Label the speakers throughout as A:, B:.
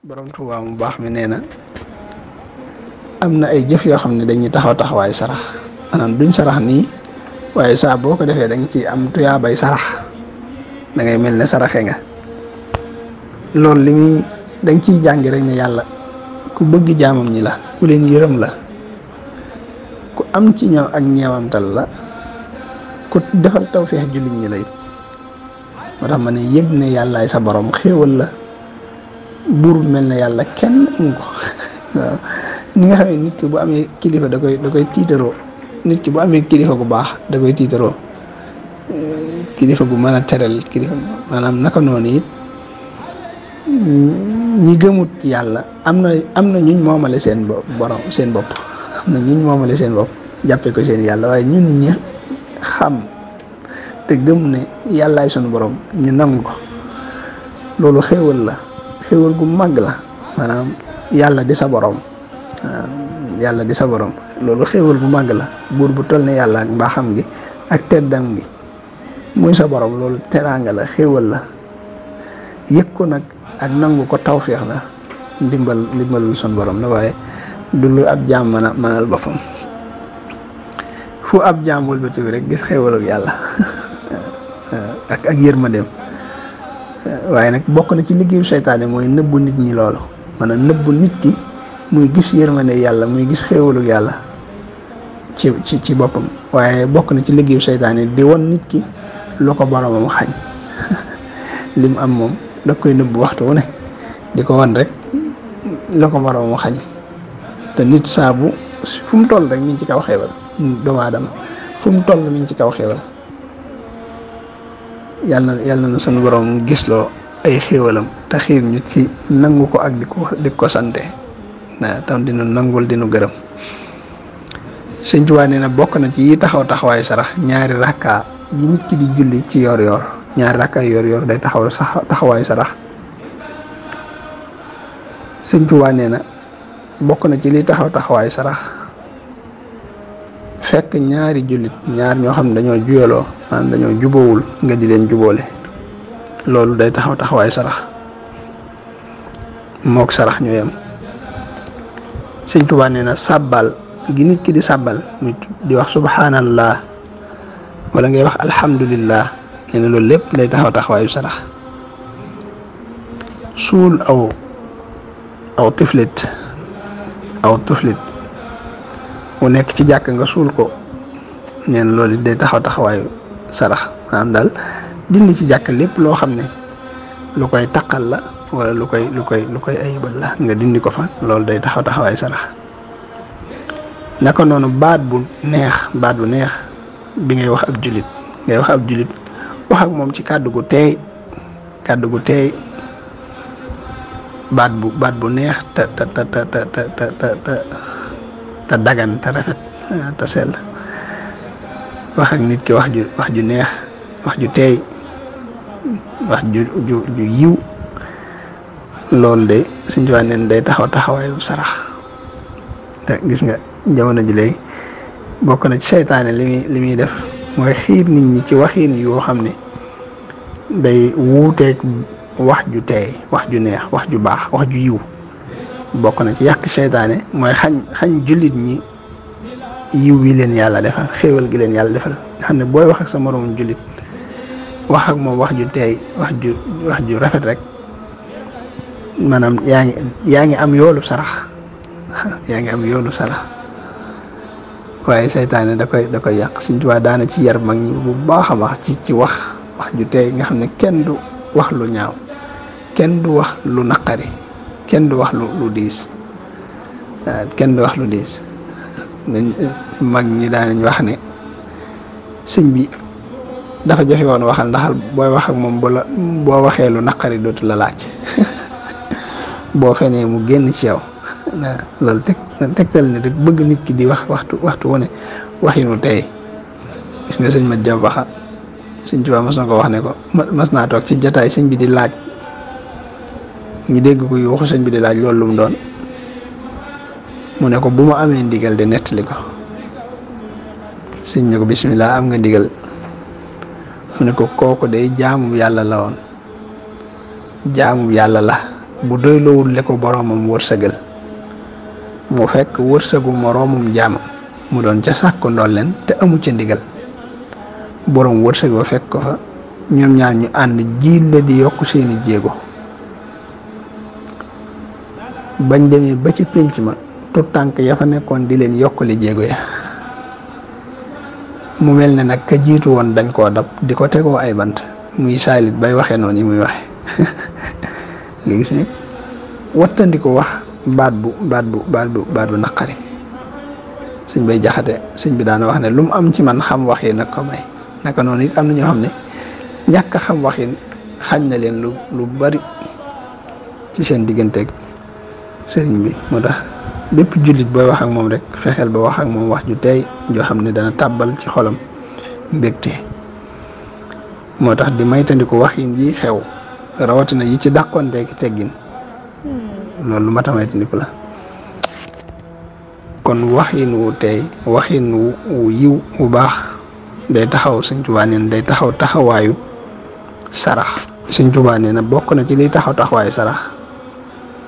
A: borom Tuubaa mu baax mi nee na am na ay jëf yoo xam ne dañuy taxaw taxawaayu sarax maanaam duñ sarax nii waaye saa boo ko defee dañ ci am tuyaabay sarax da ngay mel ne saraxe nga loolu li muy dañ ciy jàngi rek ne yàlla ku bëgg jaamam ñi la ku leen yërëm la ku am ci ñoom ak ñeewantal la ku defal tawfeex jullit ñi la it moo tax ma ne yëg ne yàllaay sa borom xéewal la buur mel ne yàlla kenn amu ko waaw ni nga xam ne nit ki bu amee kilifa da koy tiitaroo nit ki bu amee kilifa gu baax da koy tiitaroo kilifa gu mën a teral kilifa maanaam naka noonu it ñi gëmut yàlla am na ñuñ moomale seen borom seen bopp am na ñuñ moomale seen bopp jàppee ko seen yàlla waaye ñun ñi xam te gëm ne yàllaay sunu borom ñu nangu ko loolu xéewal la xéewal gu màgg la maanaam yàlla di sa borom yàlla di sa borom loolu xéewal bu màgg la buur bu toll ne yàlla ak mbaaxam gi ak teddam gi muy sa borom loolu teraanga la xéewal la yëg ko nag ak nangu ko tawféex la ndimbalul sun borom la waaye du lu ab jaam mënal boppam fu ab jaam wëlbati rek gis xéewalug yàlla ak yërmandeem waaye nag bokk na ci liggéeyu seytaane mooy nëbbu nit ñi loolu maanaam nëbbu nit ki muy gis yërmande yàlla muy gis xéewalug yàlla ci boppam waaye bokk na ci liggéeyu seytaane di won nit ki lu ko boromam xañ lim am moom da koy nëbbu waxtu wu ne di ko wan rek lu ko boromam xañ te nit saabu fu mu toll rek mi ngi ci kaw xéewal doomu aadama fu mu toll mi ngi ci kaw xéewal yàlla na sunu borom gisloo ay xéewalam te xiir ñu ci nangu ko ak di ko sante tam dinu nangul dinu gërëm Sëñ Tuubaa nee na bokk na ci yi taxawaayu sarax ñaari rakka yi nit ki di julli ci yor ñaari rakka yor day taxawaayu sarax Sëñ Tuubaa nee na bokk na ci li taxawaayu sarax fekk ñaari jullit ñaar ñoo xam ne dañoo juyaloo maanaam dañoo jubóowul nga di leen jubóole loolu day taxawaayu sarax mook sarax ñoo yem Sëñ Tuubaa nee na sàbbal gi nit ki di sàbbal muy di wax subhanallah wala ngay wax alhamdulillah nee na loolu lépp day taxawaayu sarax suul aw tiflit mu nekk ci jàkk nga suul ko nee na loolu day taxawaayu sarax maanaam daal dindi ci jàkk lépp loo xam ne lu koy taqal la wala lu koy ayibal la nga dindi ko fa loolu day taxawaayu sarax naka noonu baat bu neex bi ngay wax ab jullit wax ak moom ci kàddu gu teey baat bu neex te dagan te rafet te sell wax ak nit ki wax ju neex wax ju teey wax ju yiw loolu de Sëñ Tuubaa neen day taxawaayu sarax te gis nga jamono ji léegi bokk na ci seytaane li muy def mooy xiir nit ñi ci waxiin yoo xam ne day wuuteeg wax ju teey wax ju neex wax ju baax wax ju yiw bokk na ci yàq seytaane mooy xañ jullit ñi yiw wi leen yàlla defal xéewal gi leen yàlla defal nga xam ne booy wax ak sa moroom jullit wax ak moom wax ju teey wax ju rafet rek maanaam yaa ngi am yoolu sarax waaye seytaane da koy yàq Sëñ Tuubaa daana ci yar mag ñi bu baax a baax ci wax ju teey nga xam ne kenn du wax lu ñaaw kenn du wax lu naqari kenn du wax lu diis mag ñi daanañ wax ne sëñ bi dafa jafe woon waxal ndax booy wax ak moom boo waxee lu naqari dootu la laaj boo fenee mu génn ci yow loolu tegtal ne rek bëgg nit ki di wax waxtu wu ne waxinu tey gis nga sëñ ma jaww baxa Sëñ Tuubaa mas na ko wax ne ko mas naa toog ci jotaay sëñ bi di laaj ñu dégg ko yu waxu sëñ bi di laaj loolu lu mu doon mu ne ko bu ma amee ndigal de nettali ko sëñ ne ko bismillah am nga ndigal mu ne ko kooku day jaamu yàlla la woon jaamu yàlla la bu doyloowul le ko boroomam wërsëgal mu fekk wërsëgu moroomum jaam mu doon ca sàkku ndolleen te amu ca ndigal boroom wërsëg ba fekk ko fa ñoom ñaar ñu ànd jiil la di yokk seeni jéego bañ demee ba ci pénc ma tut tànk ya fa nekkoon di leen yokkali jéego ya mu mel ne nag ka jiitu woon dañ koo dab di ko tegoo ay bant muy saalit bay waxee noonu yi muy waxe nga gis ne wattandi ko wax baat bu naqari sëñ bay jaxate sëñ bi daana wax ne lu mu am ci man xam wax yi nag ko may naka noonu it am na ñoo xam ne ñàkk xam wax yi xañ na leen lu bari ci seen digganteeg sëriñ bi moo tax bépp jullit booy wax ak moom rek fexeel ba wax ak moom wax ju tey joo xam ne dana tàbbal ci xolam mbégte moo tax di maytandiku wax yi xew rawatina yi ci dàqonteeki teggin loolu lu mat a maytandiku la kon waxin wu tey waxin wu yiw wu baax day taxaw Sëñ Tuubaa nee na day taxaw taxawaayu sarax Sëñ Tuubaa nee na bokk na ci liy taxawaayu sarax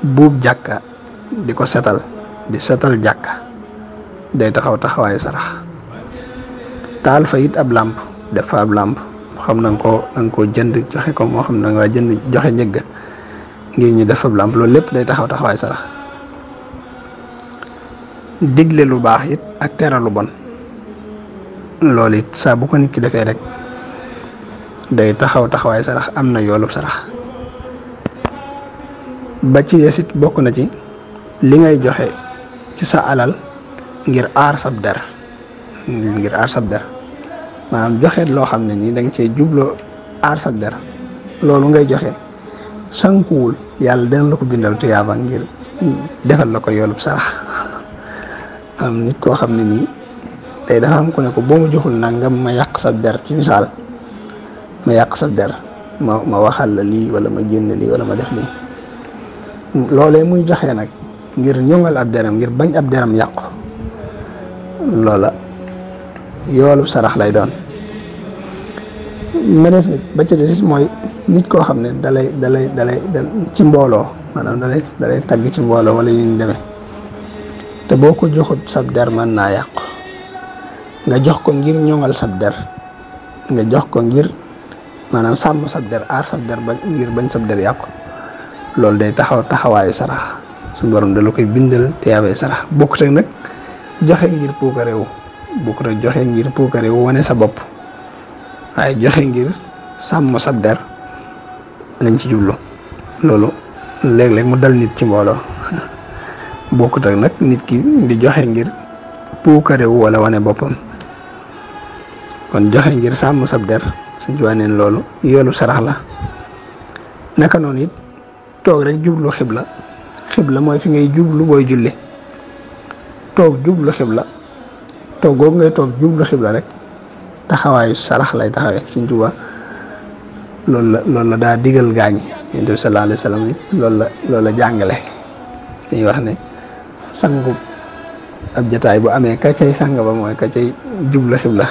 A: buub jàkka di ko setal di setal jàkka day taxawaayu sarax taal fa it ab làmp def fa ab làmp xam na nga koo jënd joxe ko moo xam na nga jënd joxe njëgg ngir ñu def fa ab làmp loolu lépp day taxawaayu sarax digle lu baax it ak tere lu bon loolu it saa bu ko nit ki defee rek day taxawaayu sarax am na yoolub sarax ba ci yesit bokk na ci li ngay joxe ci sa alal ngir aar sab der maanaam joxe loo xam ne nii da nga cee jubloo aar sab der loolu ngay joxe sankuwul yàlla dina la ko bindal tuyaaba ngir defal la ko yoolub sarax am nit koo xam ne nii tey dafa am ku ne ko boo ma joxul nangam ma yàq sab der ci misaal ma yàq sab der ma waxal la lii wala ma génn lii wala ma def lii loolee muy joxe nag ngir ñoŋal ab deram ngir bañ ab deram yàqu loola yoolu sarax lay doon menes nit ba ca des mooy nit koo xam ne dalay ci mbooloo maanaam dalay tagg ci mbooloo wala yu ñu demee te boo ko joxut sab der mën naa yàqu nga jox ko ngir ñoŋal sab der nga jox ko ngir maanaam sàmm sab der aar sab der ba ngir bañ sab der yàqu loolu day taxawaayu sarax suñu borom da la koy bindal tiyaabay sarax bokkut ak nag joxe ngir puukareewu bokkut ak joxe ngir puukareewu wane sa bopp waaye joxe ngir sàmm sab der lañ ci jublu loolu léeg-léeg mu dal nit ci mbooloo bokkut ak nag nit ki di joxe ngir puukareewu wala wane boppam kon joxe ngir sàmm sab der suñ ci waneen loolu yoolu sarax la naka noonu it toog rek jublu xibla mooy fi ngay jublu booy julli toog jublu xibla toog googu ngay toog jublu xibla rek taxawaayu sarax lay taxawee Sëñ Tuubaa loolu la daa digal gaañi Yonent bi sallallahu alayhi wa sallam it loolu la jàngale dañuy wax ne sangu ab jataay bu amee ka cay sang ba mooy ka cay jublu xibla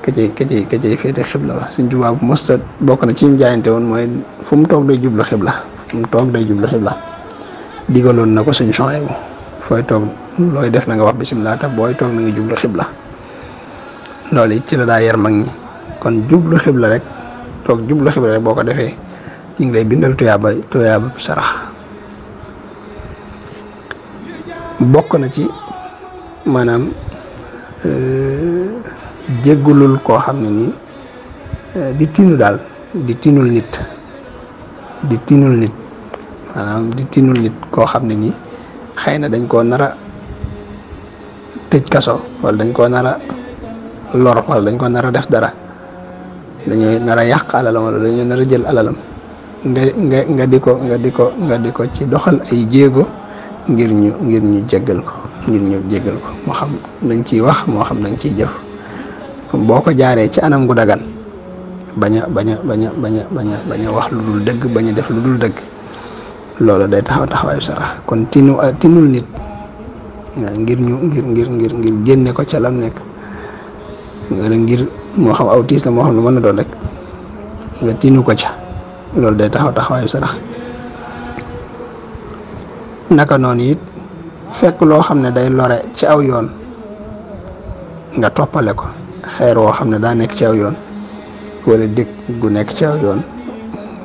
A: ka cay féete xibla ba Sëñ Tuubaa bu mosta bokk na ci mu jaayante woon mooy fu mu toog day jublu xibla digaloon na ko suñ changé bu fooy toog looy def na nga wax bisimilah te booy toog na nga jublu xibla loolu it ci la daa yar mag ñi kon jublu xibla rek toog jublu xibla rek boo ko defee ñu ngi lay bindal tuyaaba sarax bokk na ci maanaam jéggulul koo xam ne nii di tinul nit maanaam di tinul nit koo xam ne nii xëy na dañ koo nar a tëj kaso wala dañ koo nar a lor wala dañ koo nar a def dara dañuy nar a yàq alalam wala dañuy nar a jël alalam nga di ko ci doxal ay jéego ngir ñu jéggal ko moo xam dañ ciy wax moo xam dañ ciy jëf boo ko jaaree ci anam gu dagan bañ a wax lu dul dëgg bañ a def lu dul dëgg loolu day taxawaayu sarax kon tinul nit ngir génne ko ca lam nekk ngir moo xam autisme la moo xam lu mën a doon rek nga tinu ko ca loolu day taxawaayu sarax naka noonu it fekk loo xam ne day lore ci aw yoon nga toppale ko, xeer woo xam ne daa nekk ci aw yoon wala dëkk gu nekk ci aw yoon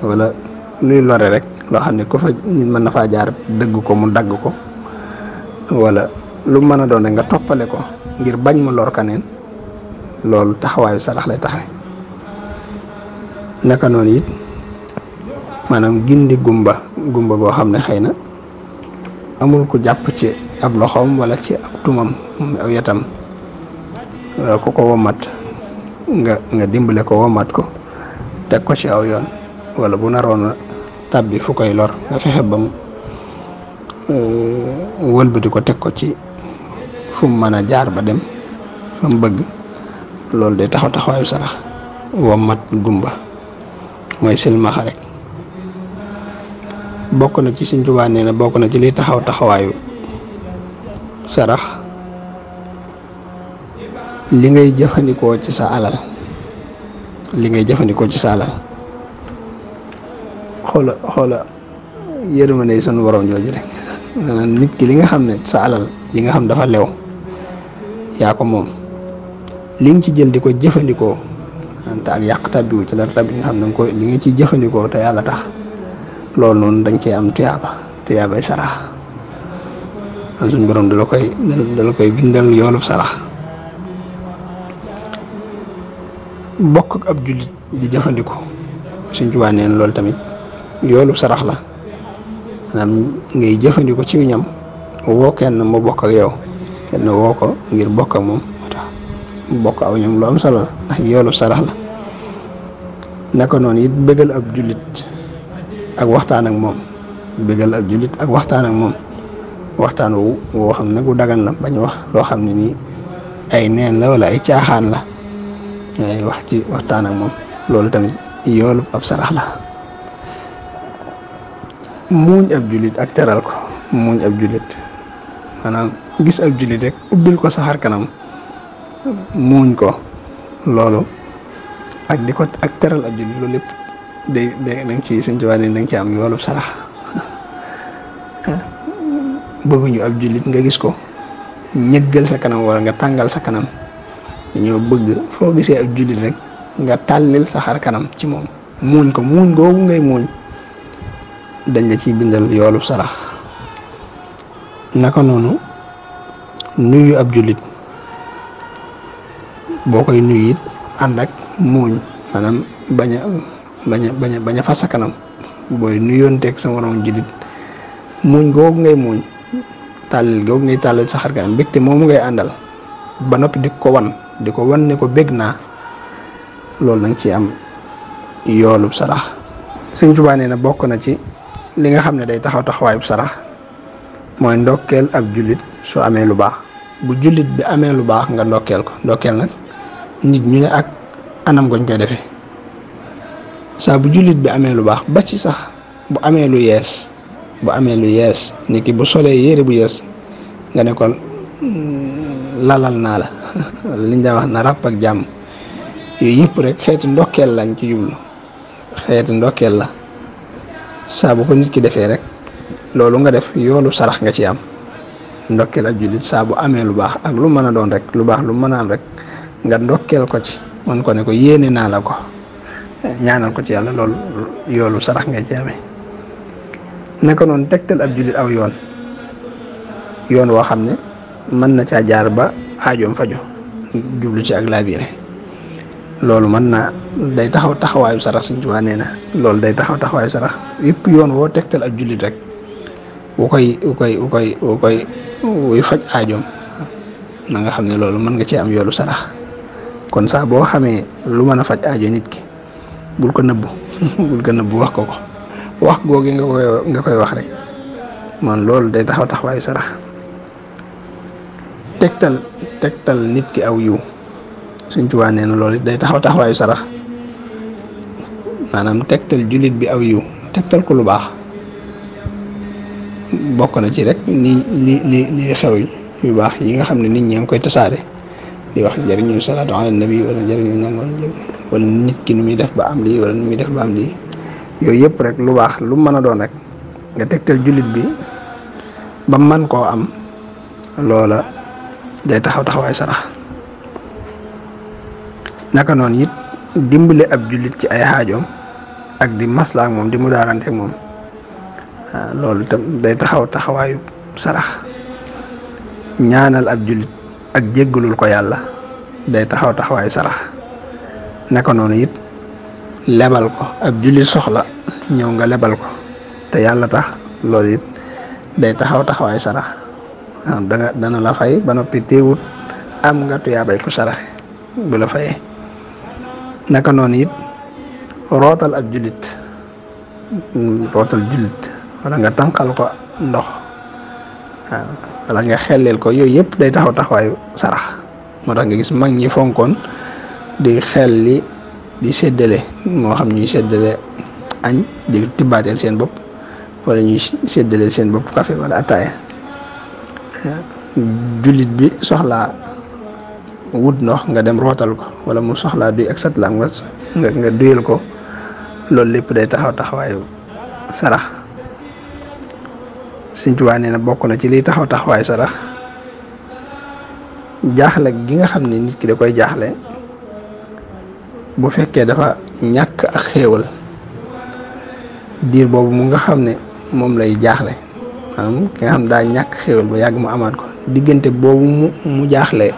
A: wala luy lore rek loo xam ne ku fa nit mën na faa jaar dëgg ko mu dagg ko wala lu mën a doon rek nga toppale ko ngir bañ mu lor kaneen, loolu taxawaayu sarax lay taxawe. naka noonu it maanaam gindi gumba goo xam ne xëy na amul ku jàpp ci ab loxoom wala ci ab tumam aw yatam wala ku ko womat nga dimbale ko womat ko teg ko ci aw yoon, wala bu naroon a tàbbi fu koy lor nga fexe bam wëlbati ko teg ko ci fu mu mën a jaar ba dem fa mu bëgg. loolu day taxawaayu sarax. womat gumba mooy silmaxa rek. bokk na ci Sëñ Tuubaa nee na bokk na ci liy taxawaayu sarax li ngay jëfandikoo ci sa alal xoola yërmande sunu borom jooju rek maanaam nit ki li nga xam ne sa alal yi nga xam dafa lew yaa ko moom li nga ci jël di ko jëfandikoo te ak yàq tabbiwu ci dara tabbi nga xam ne li nga ciy jëfandikoo te yàlla tax loolu noonu dañ cee am tuyaabay sarax suñu borom da la koy bindal yoolub sarax. bokk ak ab jullit di jëfandikoo Sëñ Tuubaa neen loolu tamit yoolub sarax la, maanaam ngay jëfandikoo ci ñam woo kenn mu bokk ak yow, kenn woo ko ngir bokk ak moom moo tax bokk aw ñam lu am solo la ndax yoolub sarax la. naka noonu it bëggal ab jullit ak waxtaan ak moom waxtaan woo xam ne gu dagan la, bañ wax loo xam ne nii ay neen la wala ay caaxaan la, ay wax ci waxtaan ak moom, loolu tamit yoolu ab sarax la. muuñ ab jullit ak teral ko, muuñ ab jullit maanaam gis ab jullit rek ubbil ko sa xar kanam muuñ ko, loolu ak di ko ak teral ab jullit loolu lépp day danga ci Sëñ Tuubaa ne danga ci am yoolu sarax. bëgguñu ab jullit nga gis ko ñëggal sa kanam wala nga tàngal sa kanam, dañoo bëgg foo gisee ab jullit rek nga tàllil sa xar kanam ci moom muuñ ko, muuñ googu ngay muuñ dañ la ciy bindal yoolu sarax. naka noonu nuyu ab jullit boo koy nuyu it ànd ak muuñ, maanaam bañ a fas sa kanam booy nuyoonteeg sa moroom jullit muuñ googu ngay muuñ, tàllil googu ngay tàllil sa xar kanam, mbégte moomu ngay àndal ba noppi di ko wan ne ko bég naa, loolu nag ci am yoolub sarax. Sëñ Tuubaa nee na bokk na ci li nga xam ne day taxawaayub sarax mooy ndokkeel ab jullit su amee lu baax. bu jullit bi amee lu baax nga ndokkeel ko. ndokkeel nag nit ñu ne ak anam goñ koy defee saa bu jullit bi amee lu baax ba ci sax bu amee lu yees nit ki bu solee yére bu yees nga ne ko lalal naa la liñ daa wax na ràpp ak jàmm, yooyu yëpp rek xeeti ndokkeel lañ ci jublu, xeeti ndokkeel la. saa bu ko nit ki defee rek loolu nga def yoolu sarax nga ci am. ndokkeel ak jullit saa bu amee lu baax ak lu mën a doon rek lu baax lu mën a am rek nga ndokkeel ko ci, man ko ne ko yéene naa la ko, ñaanal ko ci yàlla, loolu yoolu sarax nga ci amee. naka noonu tegtal ab jullit aw yoon woo xam ne mën na caa jaar ba aajoom faju, jublu ci ak laabiire, loolu mën naa day taxawaayu sarax. Sëñ Tuubaa nee na loolu day taxawaayu sarax. yëpp yoon woo tegtal ab jullit rek wuy faj aajoom na nga xam ne loolu mën nga ci am yoolu sarax. kon saa boo xamee lu mën a faj aajo nit ki bul ko nëbbu wax ko wax googu nga koy wax rek, man loolu day taxawaayu sarax. tegtal nit ki aw yiw Sëñ Tuubaa nee na loolu day taxawaayu sarax, maanaam tegtal jullit bi aw yiw, tegtal ko lu baax. bokk na ci rek li xew yu baax yi nga xam ne nit ñi ngi koy tasaare di wax njëriñu salaatu ala nabi wala njëriñu nangam wala nit ki nu muy def ba am lii wala nu muy def ba am lii, yooyu yëpp rek lu baax lu mën a doon rek nga tegtal jullit bi ba man koo am loola day taxaw taxawaay sarax. naka noonu it dimbale ab jullit ci ay xaajoom ak di maslaa ak moom di mu daarante ak moom loolu itam day taxaw taxawaayu sarax. ñaanal ab jullit ak jéggalul ko yàlla day taxaw taxawaayu sarax. naka noonu it lebal ko ab jullit soxla ñëw nga lebal ko te yàlla tax loolu it day taxaw taxawaayu sarax. dana la fay ba noppi teewut am nga tuyaabay ku saraxe bu la fayee. naka noonu it rootal ab jullit wala nga tànqal ko ndox wala nga xelleel ko yooyu yëpp day taxaw taxawaayu sarax. moo tax nga gis mag ñi fonkoon di xelli di séddale moo xam ñuy séddale añ di tibbaateel seen bopp wala ñuy séddale seen bopp café wala ataaya. jullit bi soxlaa wut ndox nga dem rootal ko wala mu soxlaa duy ak satlaam nga duyal ko loolu lépp day taxaw taxawaayu sarax. Sëñ Tuubaa nee na bokk na ci liy taxaw taxawaayu sarax jaaxle gi nga xam ne nit ki da koy jaaxle bu fekkee dafa ñàkk ak xéewal diir boobu mu nga xam ne moom lay jaaxle maanaam ki nga xam daa ñàkk xéewal ba yàgg mu amaat ko diggante boobu mu jaaxle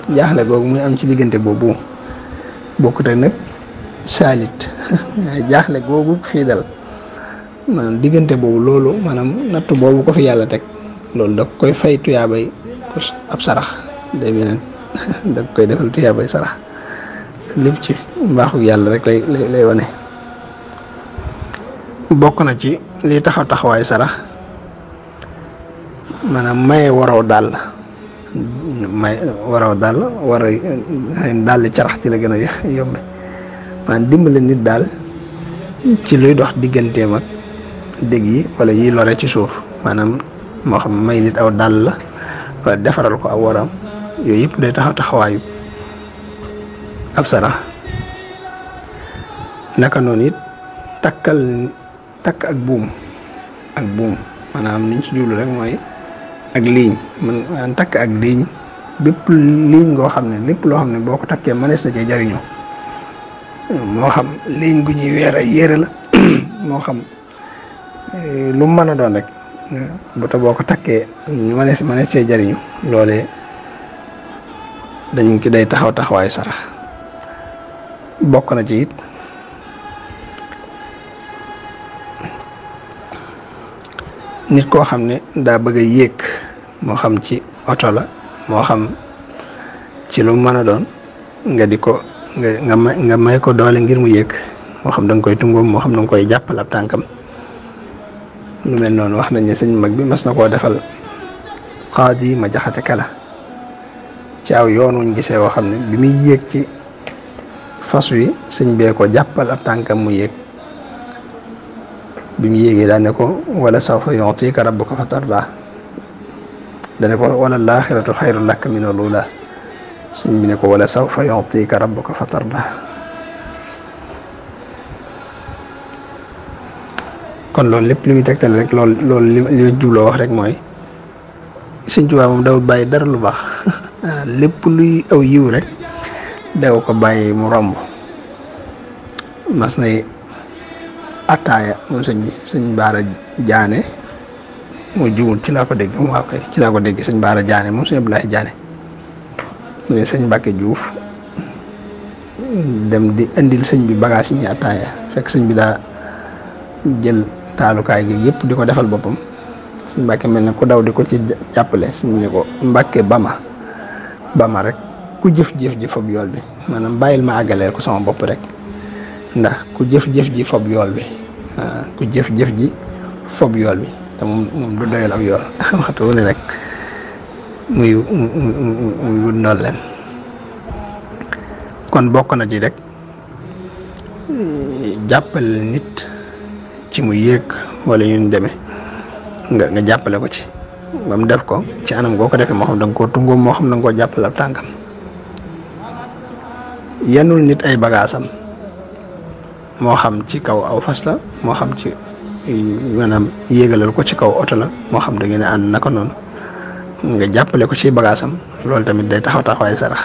A: googu muy am ci diggante boobu bokkut ak nag saalit jaaxle googu fii dal maanaam diggante boobu loolu maanaam natt boobu ko fi yàlla teg loolu da koy fay tuyaabay ab sarax day beneen da koy defal tuyaabay sarax lépp ci mbaaxu yàlla rek lay wane. bokk na ci li taxawaay sarax maanaam maye waraw dàll dàll carax ci la gën a yombe maanaam dimbale nit daal ci luy dox digganteem ak dégg yi wala yi lore ci suuf maanaam moo xam may nit aw dàll la wala defaral ko aw waram yooyu yëpp day taxawaayu ab sarax. naka noonu it takk ak buum maanaam liñ ci jublu rek mooy ak liiñ man takk ak liiñ bépp liiñ goo xam ne lépp loo xam ne boo ko takkee mënees na cee jariñoo moo xam liiñ gu ñuy weer ay yére la moo xam lu mu mën a doon rek boo ko takkee mënees cee jariñu loolee dañ ki day taxawaayu sarax. bokk na ci it nit koo xam ne daa bëgg a yéeg moo xam ci oto la moo xam ci lu mën a doon nga di ko nga may ko doole ngir mu yéeg moo xam da nga koy tungoom moo xam da nga koy jàppal ab tànkam. lu mel noonu wax nañ ne sëñ mag bi mas na koo defal Qaadi ma jaxate kala ci aw yoon wuñ gisee woo xam ne bi muy yéeg ci fas wi sëñ bee ko jàppal ab tànkam mu yéeg bi mu yéegee daa ne ko wala sawfa yu'tika rabbuka fatarda dane ko wala laaxiratu xayrun laka mina l-uulaa sëñ bi ne ko wala sawfa yu'tika rabbuka fatarda. kon loolu lépp li muy tegtal rek loolu li ma jubloo wax rek mooy Sëñ Tuubaa moom dawul bàyyi dara lu baax lépp luy aw yiw rek daw ko bàyyi mu romb. mas nay attaaya moom sëñ Baara Jaane mu jumul ci laa ko dégg mu waaw kay ci laa ko dégg sëñ Baara Jaane moom sëñ Abdoulaye Jaane mu ne sëñ Mbàkke Juuf dem di indil sëñ bi bagage yi ñu attaaya fekk sëñ bi daa jël taalukaay gi yëpp di ko defal boppam sëñ Mbàkke mel ne ku daw di ko ci jàppale sëñ ne ko Mbàkke bama rek ku jëf-jëf ji fob yool bi maanaam bàyyil ma àggaleel ko sama bopp rek ndax ku jëf-jëf ji fob yool bi ku jëf-jëf ji fob yool bi te moom du doyal ab yool waxtu wu ne rek muy wut ndool leen. kon bokk na ci rek jàppale nit ci mu yéeg wala yu demee nga jàppale ko ci ba mu def ko ci anam goo ko defee moo xam da nga koo tungoom moo xam da nga koo jàppale ab tànkam. yenul nit ay bagaasam moo xam ci kaw aw fas la moo xam ci maanaam yéegalal ko ci kaw oto la moo xam da ngeen a ànd naka noonu nga jàppale ko ci bagaasam loolu tamit day taxaw taxawaay sarax.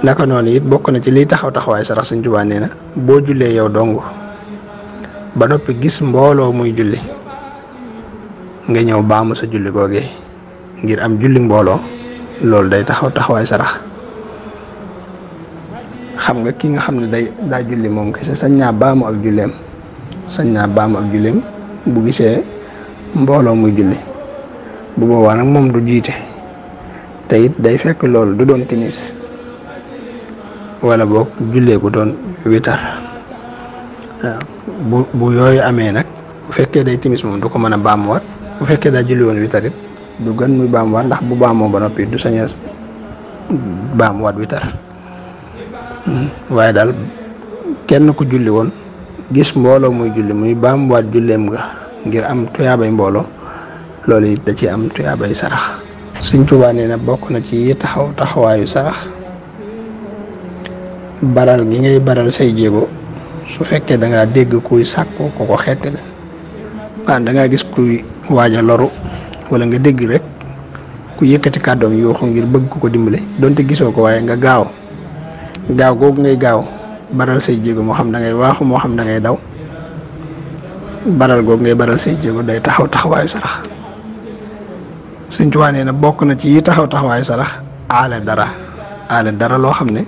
A: naka noonu it bokk na ci liy taxaw taxawaay sarax Sëñ Tuubaa nee na boo jullee yow dong ba noppi gis mbooloo muy julli nga ñëw baamu sa julli googee ngir am julli mbooloo loolu day taxaw taxawaay sarax. xam nga ki nga xam ne daa julli moom kese sañ naa baamu ak julleem bu gisee mbooloo muy julli bu boobaa nag moom du jiite te it day fekk loolu du doon timis wala boog jullee gu doon witar waaw bu yooyu amee nag bu fekkee day timis moom du ko mën a baamuwaat bu fekkee daa julli woon witar it du gën muy baamuwaat ndax bu baamoo ba noppi du sañ a baamuwaat witar. waaye daal kenn ku julli woon gis mbooloo muy julli muy baamuwaat julleem nga ngir am tuyaabay mbooloo loolu it da ci am tuyaabay sarax. Sëñ Tuubaa nee na bokk na ci yi taxaw taxawaayu sarax baral gi ngay baral say jéego su fekkee da ngaa dégg kuy sàkku ko xetti la waaw da ngaa gis kuy waaj a loru wala nga dégg rek ku yëkkati kàddoom yuuxu ngir bëgg ko dimbale donte gisoo ko waaye nga gaaw googu ngay gaaw baral say jéego moo xam da ngay waaxu moo xam da ngay daw baral googu ngay baral say jéego day taxaw taxawaayu sarax. Sëñ Tuubaa nee na bokk na ci yi taxaw taxawaayu sarax aale dara loo xam ne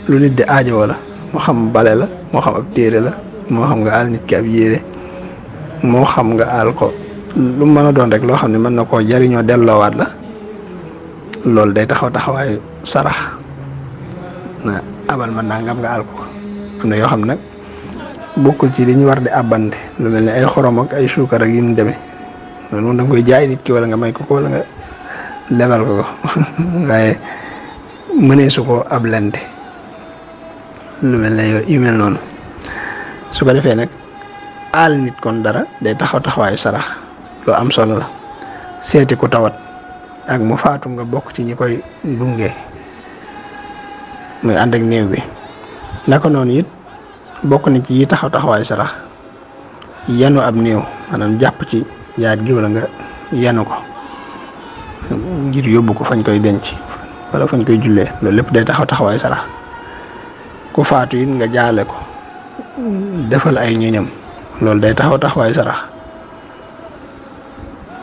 A: lu nit di aajowoo la moo xam bale la moo xam ab téere la moo xam nga aal nit ki ab yére moo xam nga aal ko lu mën a doon rek loo xam ne mën na koo jariñoo delloowaat la loolu day taxaw taxawaayu sarax. na abal ma nangam nga àll ko am na yoo xam nag bokkul ci li ñu war di abante lu mel ne ay xorom ak ay suukar ak yu ñu demee loolu da nga koy jaay nit ki wala nga may ko wala nga lebal ko waaye mënee su ko ablante lu mel ne yu mel noonu su ko defee nag aal nit kon dara day taxaw taxawaayu sarax lu am solo la. seeti ku tawat ak mu faatu nga bokk ci ñi koy gunge muy ànd ak néew bi naka noonu it bokk na ci yi taxaw taxawaayu sarax yanu ab néew maanaam jàpp ci yaat gi wala nga yanu ko ngir yóbbu ko fañ koy denc wala fañ koy jullee loolu lépp day taxaw taxawaayu sarax. ku faatu it nga jaale ko defal ay ñoñam loolu day taxaw taxawaayu sarax.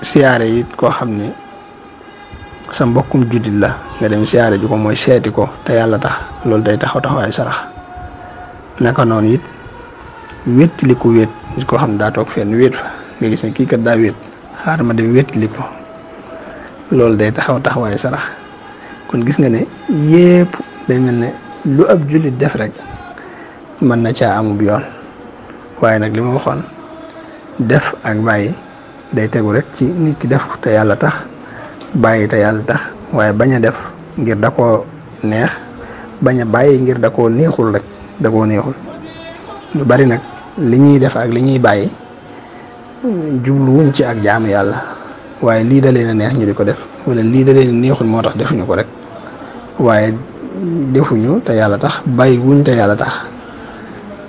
A: siyaare it koo xam ne sa mbokkum juddit la nga dem siyaare ji ko mooy seeti ko te yàlla tax loolu day taxaw taxawaayu sarax. naka noonu it wéttali ko wéet nit koo xam ne daa toog fenn wéet fa nga gis ne kii kat daa wéet xaaral ma dem wéttali ko loolu day taxaw taxawaayu sarax. kon gis nga ne yépp day mel ne lu ab jullit def rek mën na caa amub yoon waaye nag li ma waxoon def ak bàyyi day tegu rek ci nit ki def te yàlla tax bàyyi te yàlla tax waaye bañ a def ngir da koo neex bañ a bàyyi ngir da koo neexul rek da koo neexul. lu bari nag li ñuy def ak li ñuy bàyyi jubluwuñ ci ak jaamu yàlla waaye lii da leen a neex ñu di ko def wala lii da leen a neexul moo tax defuñu ko rek waaye defuñu te yàlla tax bàyyi wuñ te yàlla tax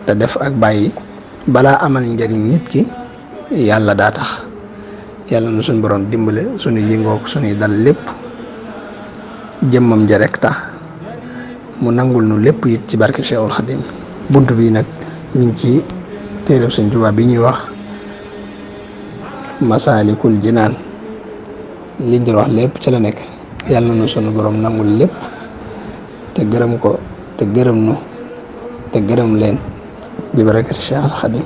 A: te def ak bàyyi balaa amal njariñ nit ki yàlla daa tax. yàlla na suñu borom dimbale suñu yëngook suñuy dal lépp jëmmam ja rek tax mu nangul nu lépp it ci barke Cheikhul Khadim. bunt bi nag ñu ngi ci téereb Sëñ Tuubaa bi ñuy wax Masaalikul Jinaan liñ doon wax lépp ci la nekk. yàlla na sunu borom nangul lépp te gërëm ko te gërëm nu te gërëm leen bi barakati Cheikhul Khadim.